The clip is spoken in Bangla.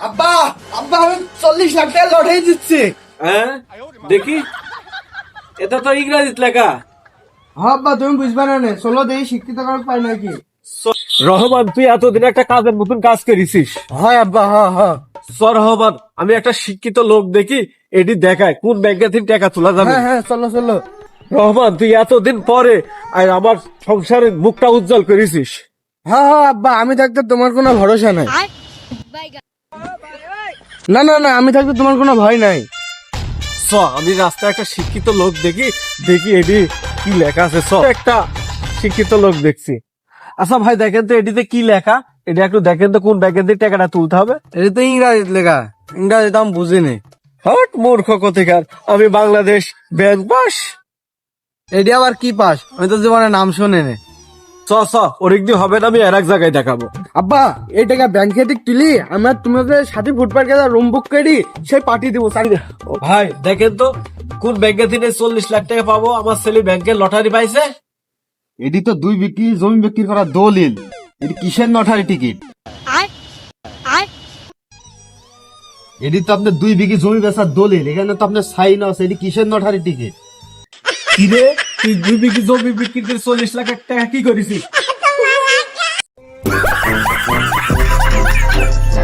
আব্বা আব্বা আমি 40 লাখ টাকা লটারি দিচ্ছি। হ্যাঁ দেখি, এটা তো ইংরেজিত লেখা। হ্যাঁ আব্বা তুমি বুঝবা না নে, চলো দেই শিক্ষিত কারণ পাই নাকি। রহমান, তুই এতদিন একটা কাজের মতন কাজ করেছিস। হয় আব্বা হ্যাঁ। রহমান, আমি একটা শিক্ষিত লোক দেখি, এটি দেখায় কোন ব্যাংকে থেকে টাকা তোলা যাবে। হ্যাঁ চলো চলো। রহমান, তুই এতদিন পরে আর আমার সংসারের মুখটা উজ্জ্বল করেছিস। হ্যাঁ আব্বা আমি থাকতে তোমার কোনো ভরসা নাই। না না না আমি থাকতে তোমার কোনো ভয় নাই। আমি রাস্তায় একটা শিক্ষিত লোক দেখি দেখি এটি কি লেখা আছে। একটা শিক্ষিত লোক দেখছি। আচ্ছা ভাই, দেখেন তো এটিতে কি লেখা, এটা একটু দেখেন তো কোন ব্যাংকের থেকে টাকাটা তুলতে হবে। এটা তো ইংরাজিতে লেখা, ইংরাজিতে আমি বুঝিনি। হট মূর্খ কোথাকার, আমি বাংলাদেশ ব্যাংক পাস। এটি আবার কি পাস, আমি তো জীবনে নাম শুনে নে। ওরিক দিয়ে হবে না, আমি আর এক জায়গায় দেখাবো। আব্বা এই টাকা ব্যাংকে থেকে তুলি আমরা তোমাকে সাথে ফুটপাথ গেলে রুম বুক করি সেই পাঠিয়ে দিব চাকরি। ও ভাই, দেখেন তো কোন ব্যাংকে থেকে 40 লাখ টাকা পাবো। আমার ছেলে ব্যাংকে লটারি পাইছে। এটি তো 2 বিক্রি জমি বিক্রি করা দলিল, এটি কিসের লটারি টিকিট? এটি তো আপনার 2 বিঘি জমি বেচার দলিল, এখানে তো আপনার সাইন আছে, এটি কিসের লটারি টিকিট? কিরে, তুই 2 বিঘি জমি বিক্রি করে 40 লাখ টাকা কি করেছিস?